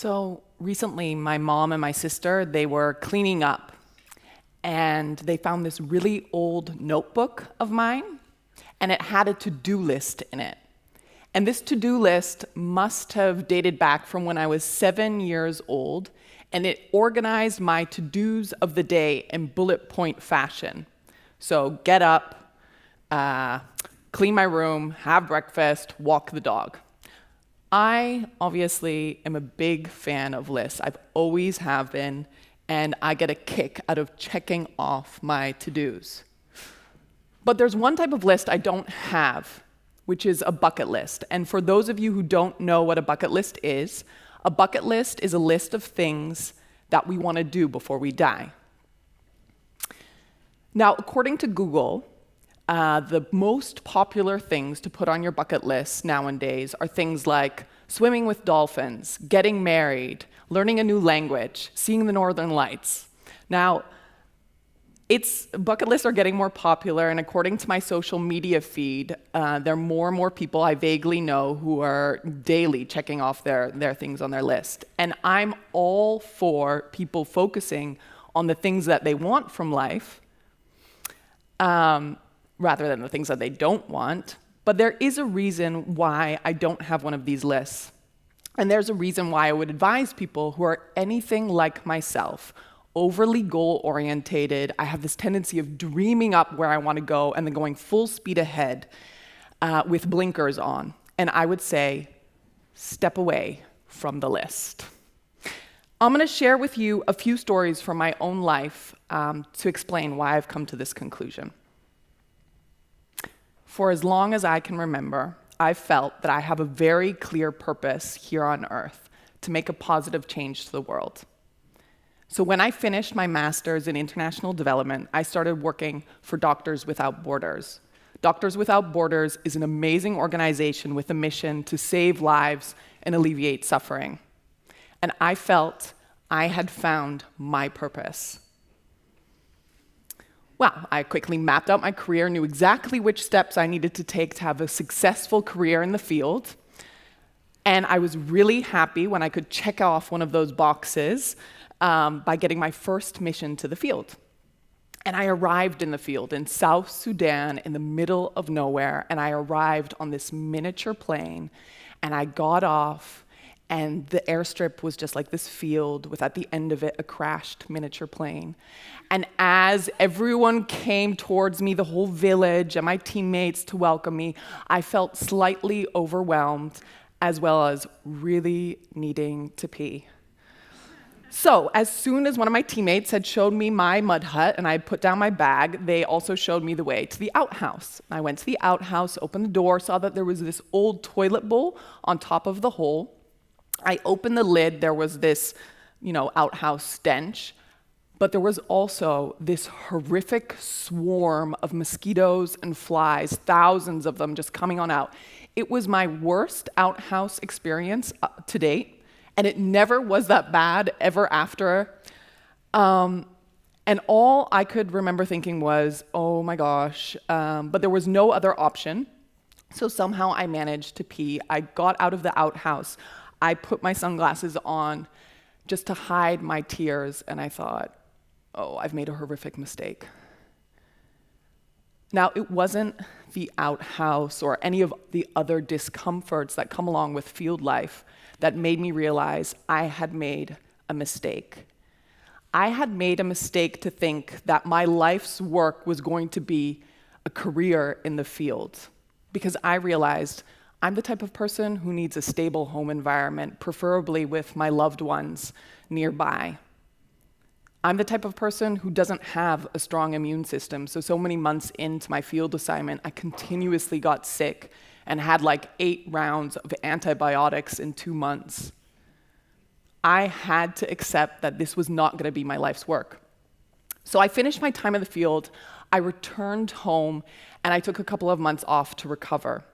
So recently, my mom and my sister, they were cleaning up, and they found this really old notebook of mine, and it had a to-do list in it. And this to-do list must have dated back from when I was 7 years old, and it organized my to-dos of the day in bullet point fashion. So get up, clean my room, have breakfast, walk the dog. I obviously am a big fan of lists. I've always have been, and I get a kick out of checking off my to-dos. But there's one type of list I don't have, which is a bucket list. And for those of you who don't know what a bucket list is a list of things that we want to do before we die. Now, according to Google, the most popular things to put on your bucket list nowadays are things like swimming with dolphins, getting married, learning a new language, seeing the northern lights. Now, bucket lists are getting more popular, and according to my social media feed, there are more and more people I vaguely know who are daily checking off their things on their list. And I'm all for people focusing on the things that they want from life, rather than the things that they don't want. But there is a reason why I don't have one of these lists. And there's a reason why I would advise people who are anything like myself, overly goal-orientated. I have this tendency of dreaming up where I want to go and then going full speed ahead with blinkers on. And I would say, step away from the list. I'm going to share with you a few stories from my own life to explain why I've come to this conclusion. For as long as I can remember, I've felt that I have a very clear purpose here on Earth to make a positive change to the world. So when I finished my master's in international development, I started working for Doctors Without Borders. Doctors Without Borders is an amazing organization with a mission to save lives and alleviate suffering. And I felt I had found my purpose. Well, I quickly mapped out my career, knew exactly which steps I needed to take to have a successful career in the field. And I was really happy when I could check off one of those boxes by getting my first mission to the field. And I arrived in the field in South Sudan in the middle of nowhere, and I arrived on this miniature plane, and I got off, and the airstrip was just like this field with at the end of it a crashed miniature plane. And as everyone came towards me, the whole village and my teammates to welcome me, I felt slightly overwhelmed as well as really needing to pee. So as soon as one of my teammates had showed me my mud hut and I had put down my bag, they also showed me the way to the outhouse. I went to the outhouse, opened the door, saw that there was this old toilet bowl on top of the hole. I opened the lid, there was this, outhouse stench, but there was also this horrific swarm of mosquitoes and flies, thousands of them just coming on out. It was my worst outhouse experience to date, and it never was that bad ever after. And all I could remember thinking was, oh my gosh, but there was no other option. So somehow I managed to pee. I got out of the outhouse. I put my sunglasses on just to hide my tears, and I thought, oh, I've made a horrific mistake. Now, it wasn't the outhouse or any of the other discomforts that come along with field life that made me realize I had made a mistake. I had made a mistake to think that my life's work was going to be a career in the field, because I realized I'm the type of person who needs a stable home environment, preferably with my loved ones nearby. I'm the type of person who doesn't have a strong immune system, so many months into my field assignment, I continuously got sick and had like 8 rounds of antibiotics in 2 months. I had to accept that this was not going to be my life's work. So I finished my time in the field, I returned home, and I took a couple of months off to recover.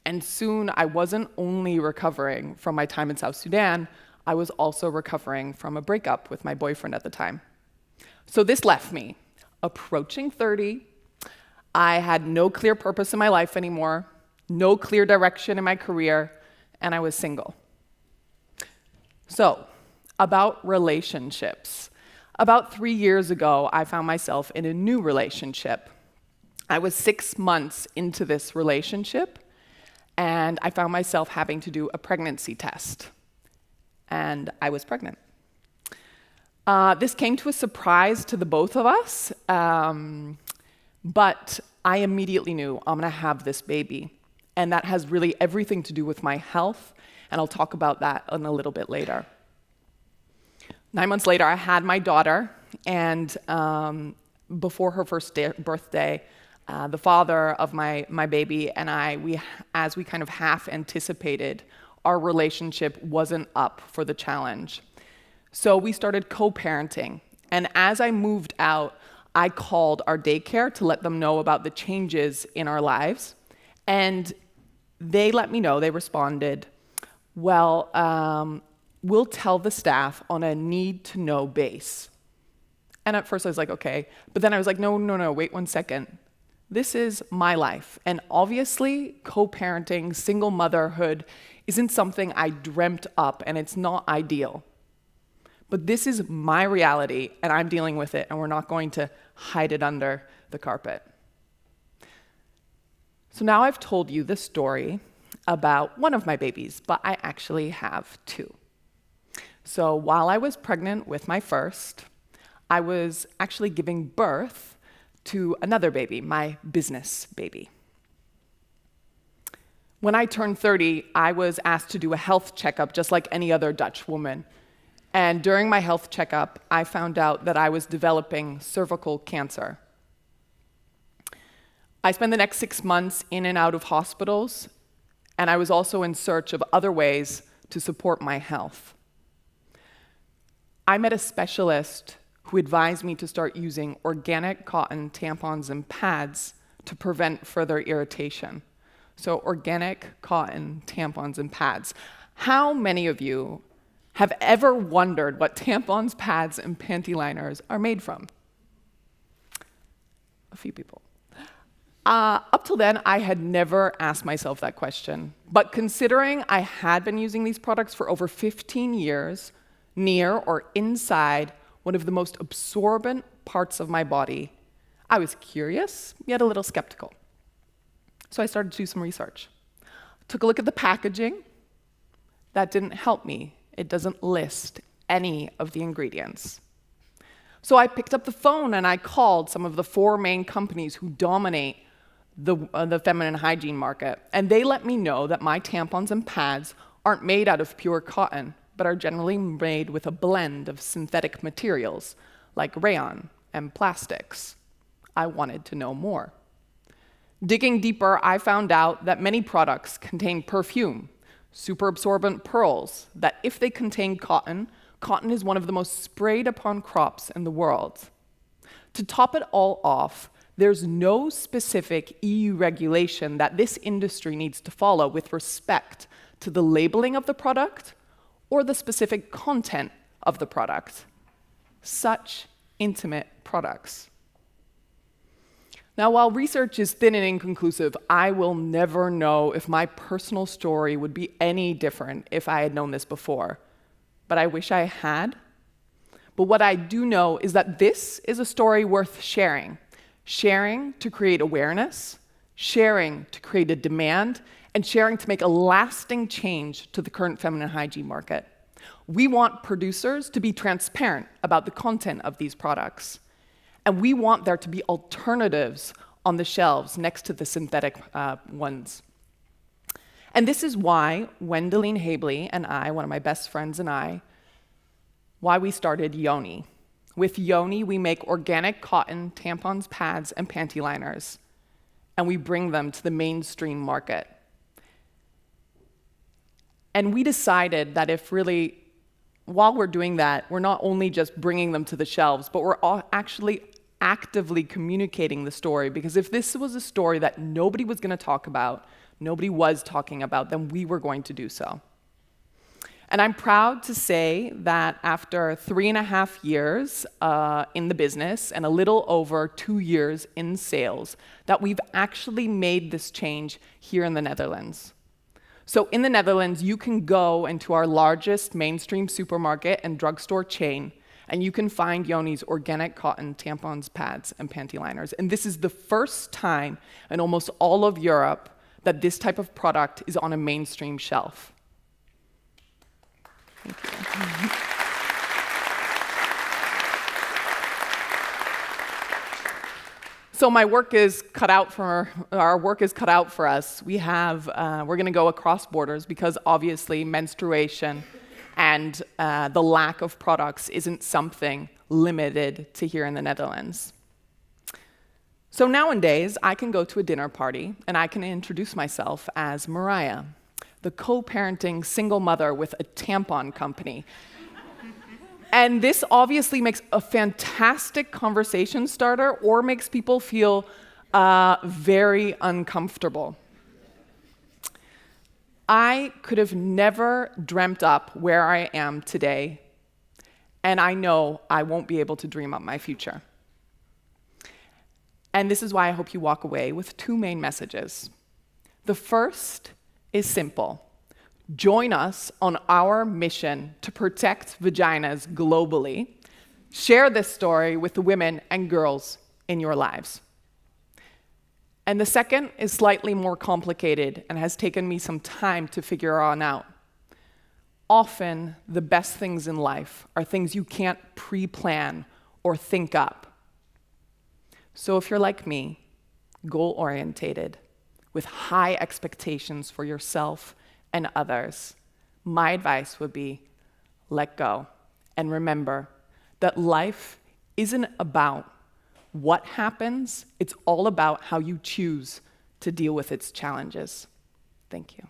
And soon, I wasn't only recovering from my time in South Sudan, I was also recovering from a breakup with my boyfriend at the time. So this left me approaching 30. I had no clear purpose in my life anymore, no clear direction in my career, and I was single. So about relationships. About 3 years ago, I found myself in a new relationship. I was 6 months into this relationship, and I found myself having to do a pregnancy test. And I was pregnant. This came to a surprise to the both of us, but I immediately knew I'm gonna have this baby. And that has really everything to do with my health, and I'll talk about that in a little bit later. 9 months later, I had my daughter, and before her first birthday, the father of my baby and I, as we kind of half anticipated, our relationship wasn't up for the challenge. So we started co-parenting, and as I moved out, I called our daycare to let them know about the changes in our lives, and they let me know, they responded, well, we'll tell the staff on a need-to-know base. And at first I was like, okay, but then I was like, no, wait 1 second. This is my life, and obviously co-parenting, single motherhood isn't something I dreamt up, and it's not ideal. But this is my reality, and I'm dealing with it, and we're not going to hide it under the carpet. So now I've told you the story about one of my babies, but I actually have 2. So while I was pregnant with my first, I was actually giving birth to another baby, my business baby. When I turned 30, I was asked to do a health checkup just like any other Dutch woman. And during my health checkup, I found out that I was developing cervical cancer. I spent the next 6 months in and out of hospitals, and I was also in search of other ways to support my health. I met a specialist who advised me to start using organic cotton tampons and pads to prevent further irritation. So organic cotton tampons and pads. How many of you have ever wondered what tampons, pads, and panty liners are made from? A few people. Up till then, I had never asked myself that question. But considering I had been using these products for over 15 years, near or inside one of the most absorbent parts of my body, I was curious, yet a little skeptical. So I started to do some research. Took a look at the packaging. That didn't help me. It doesn't list any of the ingredients. So I picked up the phone and I called some of the 4 main companies who dominate the feminine hygiene market. And they let me know that my tampons and pads aren't made out of pure cotton, but are generally made with a blend of synthetic materials like rayon and plastics. I wanted to know more. Digging deeper, I found out that many products contain perfume, superabsorbent pearls, that if they contain cotton, cotton is one of the most sprayed upon crops in the world. To top it all off, there's no specific EU regulation that this industry needs to follow with respect to the labeling of the product or the specific content of the product. Such intimate products. Now, while research is thin and inconclusive, I will never know if my personal story would be any different if I had known this before. But I wish I had. But what I do know is that this is a story worth sharing. Sharing to create awareness, sharing to create a demand, and sharing to make a lasting change to the current feminine hygiene market. We want producers to be transparent about the content of these products. And we want there to be alternatives on the shelves next to the synthetic ones. And this is why Wendelien Hebly and I, one of my best friends and I, why we started Yoni. With Yoni, we make organic cotton tampons, pads, and panty liners, and we bring them to the mainstream market. And we decided that if really, while we're doing that, we're not only just bringing them to the shelves, but we're actually actively communicating the story, because if this was a story that nobody was going to talk about, nobody was talking about, then we were going to do so. And I'm proud to say that after 3.5 years in the business and a little over 2 years in sales, that we've actually made this change here in the Netherlands. So in the Netherlands, you can go into our largest mainstream supermarket and drugstore chain, and you can find Yoni's organic cotton tampons, pads, and panty liners. And this is the first time in almost all of Europe that this type of product is on a mainstream shelf. Thank you. So our work is cut out for us. We're going to go across borders because obviously menstruation and the lack of products isn't something limited to here in the Netherlands. So nowadays, I can go to a dinner party and I can introduce myself as Mariah, the co-parenting single mother with a tampon company. And this obviously makes a fantastic conversation starter or makes people feel very uncomfortable. I could have never dreamt up where I am today, and I know I won't be able to dream up my future. And this is why I hope you walk away with two main messages. The first is simple. Join us on our mission to protect vaginas globally. Share this story with the women and girls in your lives. And the second is slightly more complicated and has taken me some time to figure on out. Often, the best things in life are things you can't pre-plan or think up. So if you're like me, goal-orientated, with high expectations for yourself and others, my advice would be let go. And remember that life isn't about what happens, it's all about how you choose to deal with its challenges. Thank you.